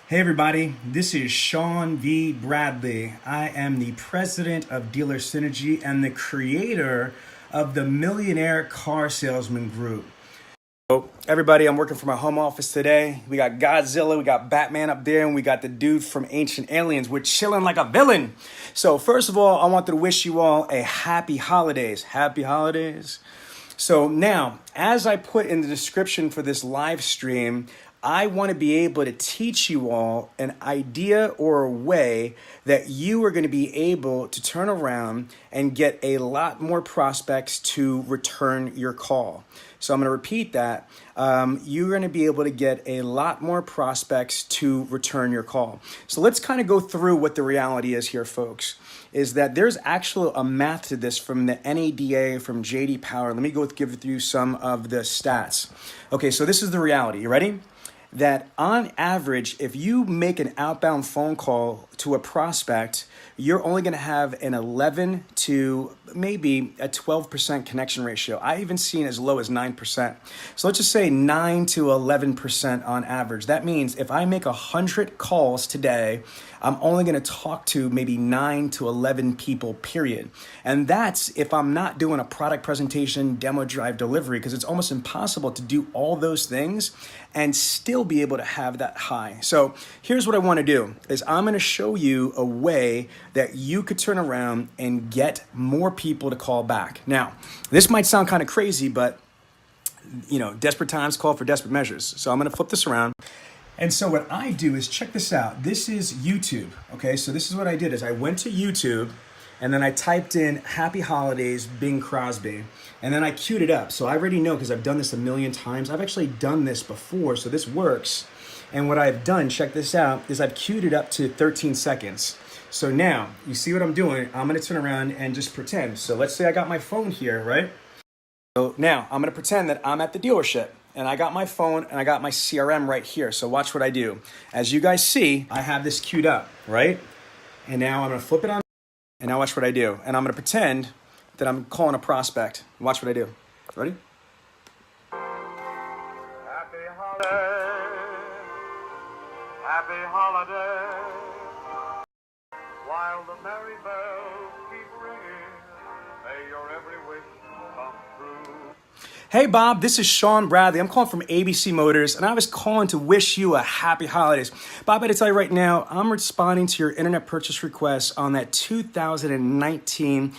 Hey everybody, this is Sean V. Bradley. I am the president of Dealer Synergy and the creator of the Millionaire Car Salesman Group. So everybody, I'm working from my home office today. We got Godzilla, we got Batman up there, and we got the dude from Ancient Aliens. We're chilling like a villain. So first of all, I wanted to wish you all a happy holidays. Happy holidays. So now, as I put in the description for this live stream, I want to be able to teach you all an idea or a way that you are going to be able to turn around and get a lot more prospects to return your call. So I'm going to repeat that. You're going to be able to get a lot more prospects to return your call. So let's kind of go through what the reality is here, folks, is that there's actually a math to this from the NADA, from JD Power. Let me go give you some of the stats. Okay, so this is the reality. You ready? That on average, if you make an outbound phone call to a prospect, you're only going to have an 11 to maybe a 12% connection ratio. I even seen as low as 9%. So let's just say 9 to 11% on average. That means if I make 100 calls today, I'm only going to talk to maybe 9 to 11 people, period. And that's if I'm not doing a product presentation, demo drive, delivery, because it's almost impossible to do all those things and still be able to have that high. So here's what I want to do is I'm going to show you a way that you could turn around and get more people to call back. Now, this might sound kind of crazy, but desperate times call for desperate measures. So I'm going to flip this around. And so what I do is check this out. This is YouTube. Okay, so this is what I did is I went to YouTube and then I typed in Happy Holidays, Bing Crosby, and then I queued it up. So I already know because I've done this a million times. I've actually done this before, so this works. And what I've done, check this out, is I've queued it up to 13 seconds. So now, you see what I'm doing? I'm gonna turn around and just pretend. So let's say I got my phone here, right? So now, I'm gonna pretend that I'm at the dealership. And I got my phone and I got my CRM right here. So watch what I do. As you guys see, I have this queued up, right? And now I'm gonna flip it on. And now watch what I do. And I'm gonna pretend that I'm calling a prospect. Watch what I do. Ready? Happy holiday, happy holiday, while the merry bells keep ringing, may your every wish come true. Hey Bob, this is Sean Bradley. I'm calling from ABC Motors, and I was calling to wish you a happy holidays. Bob, I got to tell you right now, I'm responding to your internet purchase request on that 2019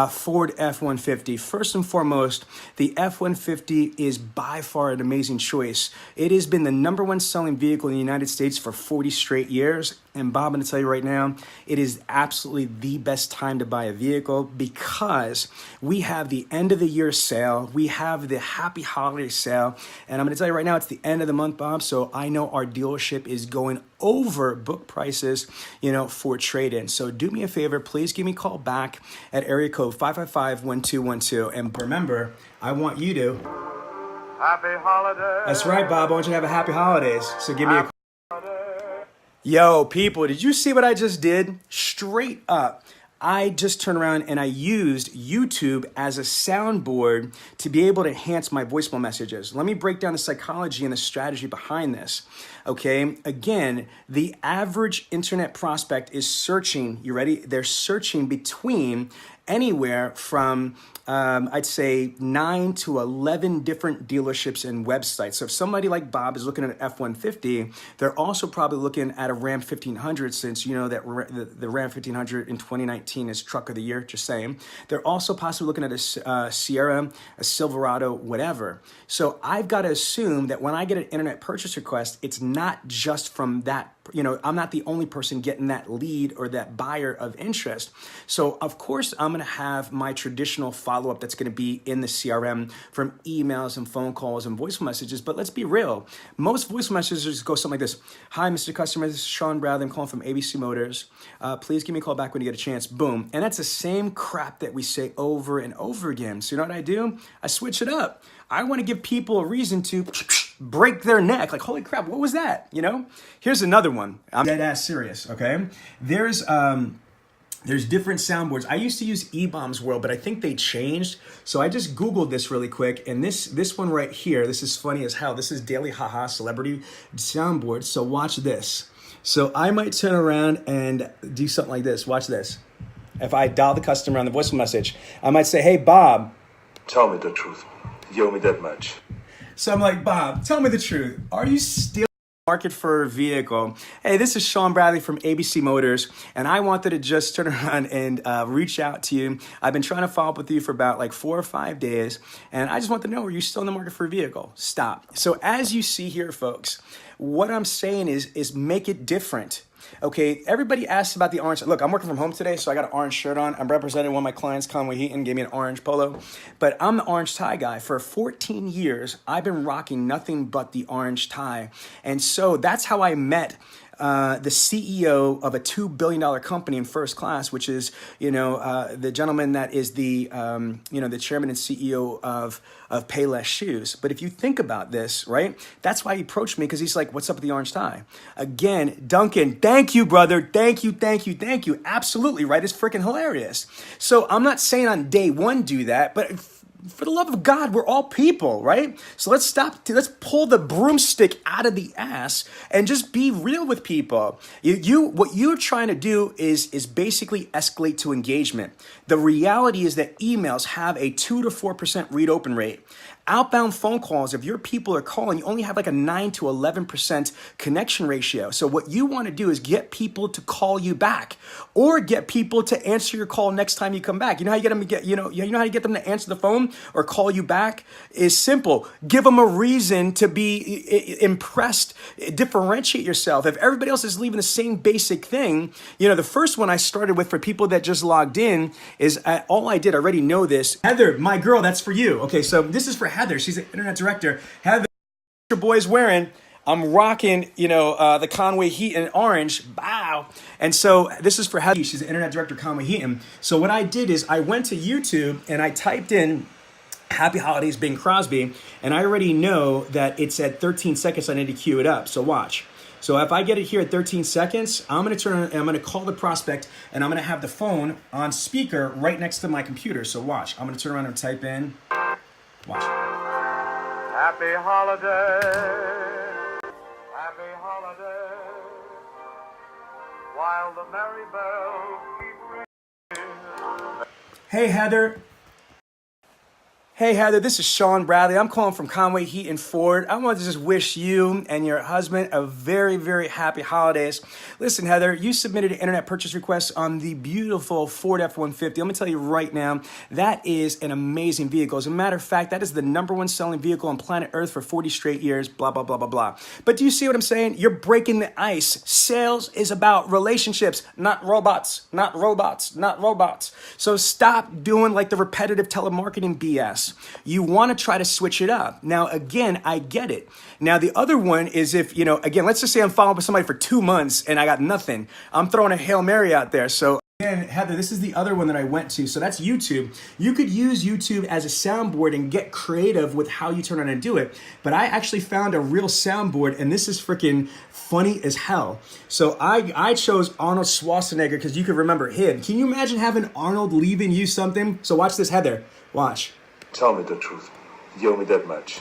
Ford F-150. First and foremost, the F-150 is by far an amazing choice. It has been the #1 selling vehicle in the United States for 40 straight years. And Bob, I'm going to tell you right now, it is absolutely the best time to buy a vehicle because we have the end of the year sale. We have the happy holiday sale. And I'm going to tell you right now, it's the end of the month, Bob. So I know our dealership is going over book prices, for trade-in. So do me a favor, please give me a call back at area code 555-1212. And remember, I want you to. Happy holiday. That's right, Bob. I want you to have a happy holidays. So give me a call. Yo, people, did you see what I just did? Straight up. I just turned around and I used YouTube as a soundboard to be able to enhance my voicemail messages. Let me break down the psychology and the strategy behind this. Okay, again, the average internet prospect is searching, you ready? They're searching between anywhere from I'd say 9 to 11 different dealerships and websites. So if somebody like Bob is looking at an F-150, they're also probably looking at a Ram 1500 since you know that the Ram 1500 in 2019 is truck of the year, just saying. They're also possibly looking at a Sierra, a Silverado, whatever. So I've got to assume that when I get an internet purchase request, it's not just from that, I'm not the only person getting that lead or that buyer of interest. So of course, I'm going to have my traditional follow-up that's going to be in the CRM from emails and phone calls and voice messages. But let's be real. Most voice messages go something like this. Hi, Mr. Customer. This is Sean Bradley. I'm calling from ABC Motors. Please give me a call back when you get a chance. Boom. And that's the same crap that we say over and over again. So you know what I do? I switch it up. I want to give people a reason to break their neck. Like, holy crap, what was that? Here's another one. I'm dead ass serious, okay? There's different soundboards. I used to use E-Bombs World, but I think they changed. So I just Googled this really quick. And this one right here, this is funny as hell. This is Daily Haha Celebrity Soundboard. So watch this. So I might turn around and do something like this. Watch this. If I dial the customer on the voice message, I might say, hey, Bob. Tell me the truth. You owe me that much. So I'm like, Bob, tell me the truth. Are you still in the market for a vehicle? Hey, this is Sean Bradley from ABC Motors, and I wanted to just turn around and reach out to you. I've been trying to follow up with you for about like 4 or 5 days, and I just want to know, are you still in the market for a vehicle? Stop. So as you see here, folks, what I'm saying is make it different. Okay, everybody asks about the orange. Look, I'm working from home today, so I got an orange shirt on. I'm representing one of my clients, Conway Heaton, gave me an orange polo. But I'm the orange tie guy. For 14 years, I've been rocking nothing but the orange tie. And so that's how I met the CEO of a $2 billion company in first class, which is, the gentleman that is the chairman and CEO of Payless Shoes. But if you think about this, right, that's why he approached me, because he's like, what's up with the orange tie? Again, Duncan, thank you, brother. Thank you. Absolutely, right? It's freaking hilarious. So I'm not saying on day one do that, but for the love of God, we're all people, right? So let's pull the broomstick out of the ass and just be real with people. What you're trying to do is basically escalate to engagement. The reality is that emails have a 2 to 4% read open rate. Outbound phone calls, if your people are calling, you only have like a 9 to 11% connection ratio. So what you want to do is get people to call you back, or get people to answer your call next time you come back. You know how you get them to how you get them to answer the phone or call you back is simple. Give them a reason to be impressed. Differentiate yourself. If everybody else is leaving the same basic thing, the first one I started with for people that just logged in is all I did. I already know this. Heather, my girl, that's for you. Okay, so this is for Heather. She's the internet director. Heather, your boy's wearing. I'm rocking, the Conway Heaton orange. Wow. And so this is for Heather. She's the internet director, Conway Heaton. So what I did is I went to YouTube and I typed in Happy Holidays Bing Crosby, and I already know that it's at 13 seconds. I need to cue it up. So watch. So if I get it here at 13 seconds, I'm going to turn and I'm going to call the prospect, and I'm going to have the phone on speaker right next to my computer. So watch. I'm going to turn around and type in. Watch. Happy holiday, happy holiday, while the merry bells keep ringing. Hey, Heather. Hey, Heather, this is Sean Bradley. I'm calling from Conway Heaton Ford. I want to just wish you and your husband a very, very happy holidays. Listen, Heather, you submitted an internet purchase request on the beautiful Ford F-150. Let me tell you right now, that is an amazing vehicle. As a matter of fact, that is the #1 selling vehicle on planet Earth for 40 straight years, blah, blah, blah, blah, blah. But do you see what I'm saying? You're breaking the ice. Sales is about relationships, not robots, not robots, not robots. So stop doing like the repetitive telemarketing BS. You want to try to switch it up. Now, again, I get it. Now, the other one is if, again, let's just say I'm following up with somebody for 2 months and I got nothing. I'm throwing a Hail Mary out there. So, again, Heather, this is the other one that I went to. So that's YouTube. You could use YouTube as a soundboard and get creative with how you turn on and do it. But I actually found a real soundboard, and this is freaking funny as hell. So I chose Arnold Schwarzenegger because you could remember him. Can you imagine having Arnold leaving you something? So watch this, Heather. Watch. Tell me the truth. You owe me that much.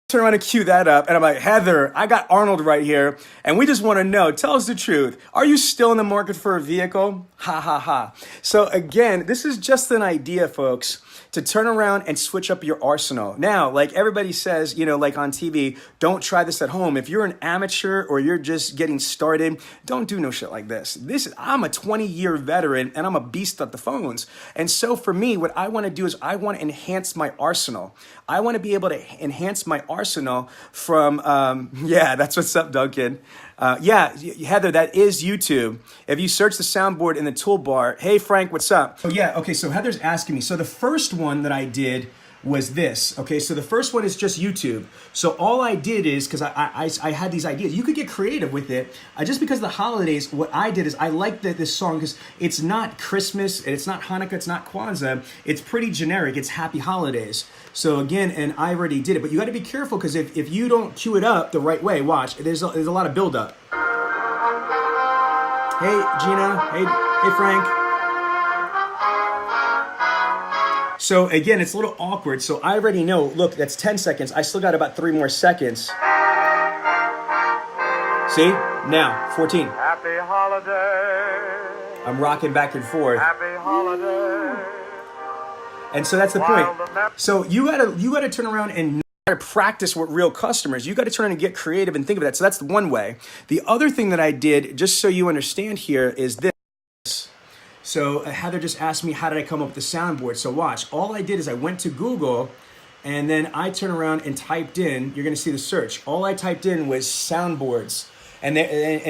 Turn around and cue that up, and I'm like, Heather, I got Arnold right here, and we just want to know, tell us the truth. Are you still in the market for a vehicle? Ha, ha, ha. So again, this is just an idea, folks, to turn around and switch up your arsenal. Now, like everybody says, like on TV, don't try this at home. If you're an amateur or you're just getting started, don't do no shit like this. I'm a 20-year veteran, and I'm a beast at the phones. And so for me, what I want to do is I want to enhance my arsenal. I want to be able to enhance my arsenal from, that's what's up, Duncan. Heather, that is YouTube. If you search the soundboard in the toolbar, hey, Frank, what's up? Oh, yeah, okay, so Heather's asking me. So the first one that I did was this. Okay, so the first one is just YouTube. So all I did is, because I had these ideas, you could get creative with it. Just because of the holidays, what I did is I liked this song because it's not Christmas, it's not Hanukkah, it's not Kwanzaa. It's pretty generic. It's Happy Holidays. So again, and I already did it, but you got to be careful because if you don't cue it up the right way, watch, there's a lot of buildup. Hey, Gina. Hey, Frank. So again, it's a little awkward. So I already know, look, that's 10 seconds. I still got about 3 more seconds. See? Now, 14. Happy holiday. I'm rocking back and forth. Happy holiday. And so that's the point. So you gotta turn around and gotta practice with real customers. You gotta turn and get creative and think of that. So that's the one way. The other thing that I did, just so you understand here, is this. So Heather just asked me, how did I come up with the soundboard? So watch, all I did is I went to Google and then I turned around and typed in, you're gonna see the search. All I typed in was soundboards. And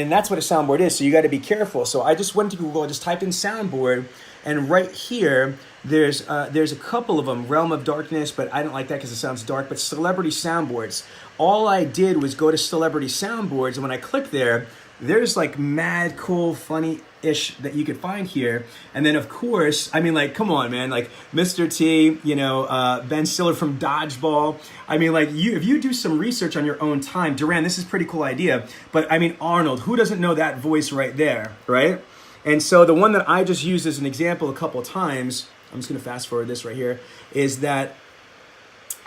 that's what a soundboard is, so you gotta be careful. So I just went to Google, I just typed in soundboard, and right here, there's a couple of them, Realm of Darkness, but I don't like that because it sounds dark, but Celebrity Soundboards. All I did was go to Celebrity Soundboards, and when I click there, there's like mad cool, funny-ish that you could find here. And then of course, I mean, like, come on, man, like Mr. T, Ben Stiller from Dodgeball. I mean, like, if you do some research on your own time, Duran, this is a pretty cool idea. But I mean, Arnold, who doesn't know that voice right there, right? And so the one that I just used as an example a couple of times, I'm just gonna fast forward this right here, is that,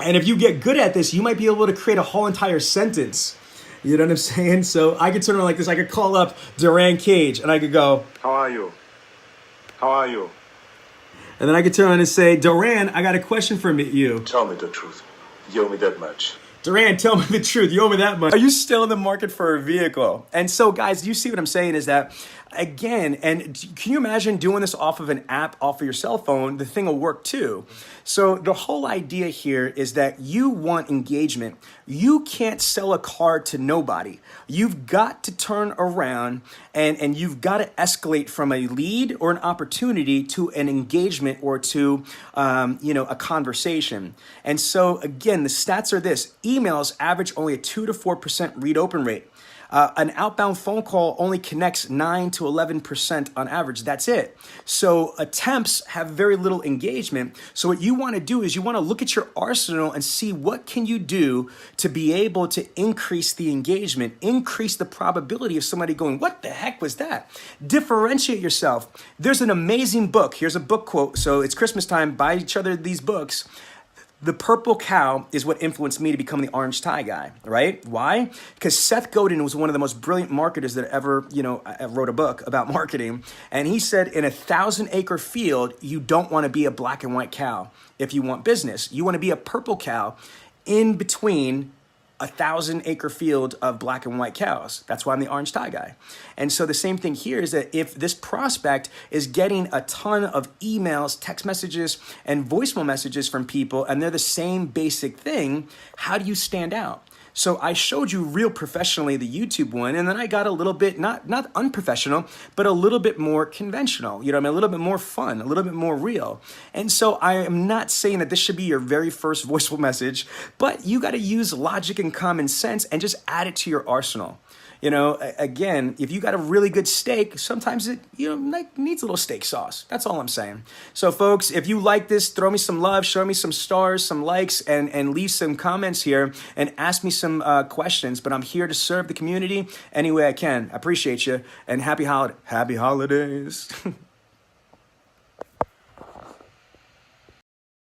and if you get good at this, you might be able to create a whole entire sentence. You know what I'm saying? So I could turn around like this. I could call up Duran Cage and I could go, How are you? How are you? and then I could turn around and say, Duran, I got a question for you. Tell me the truth. You owe me that much. Duran, tell me the truth. You owe me that much. Are you still in the market for a vehicle? And so, guys, you see what I'm saying is that, again, and can you imagine doing this off of an app, off of your cell phone? The thing will work too. So the whole idea here is that you want engagement. You can't sell a car to nobody. You've got to turn around and you've got to escalate from a lead or an opportunity to an engagement or to a conversation. And so again, the stats are this: emails average only a 2 to 4% read open rate. An outbound phone call only connects 9 to 11% on average. That's it. So attempts have very little engagement. So what you want to do is you want to look at your arsenal and see what can you do to be able to increase the engagement, increase the probability of somebody going, what the heck was that? Differentiate yourself. There's an amazing book. Here's a book quote. So it's Christmas time. Buy each other these books. The purple cow is what influenced me to become the orange tie guy, right? Why? Because Seth Godin was one of the most brilliant marketers that ever, wrote a book about marketing. And he said, in a 1,000-acre field, you don't want to be a black and white cow if you want business. You want to be a purple cow in between a 1,000-acre field of black and white cows. That's why I'm the orange tie guy. And so the same thing here is that if this prospect is getting a ton of emails, text messages, and voicemail messages from people, and they're the same basic thing, how do you stand out? So I showed you real professionally the YouTube one, and then I got a little bit, not unprofessional, but a little bit more conventional, a little bit more fun, a little bit more real. And so I am not saying that this should be your very first voiceful message, but you got to use logic and common sense and just add it to your arsenal. Again, if you got a really good steak, sometimes it, needs a little steak sauce. That's all I'm saying. So folks, if you like this, throw me some love, show me some stars, some likes, and leave some comments here and ask me some questions. But I'm here to serve the community any way I can. I appreciate you, and happy holidays.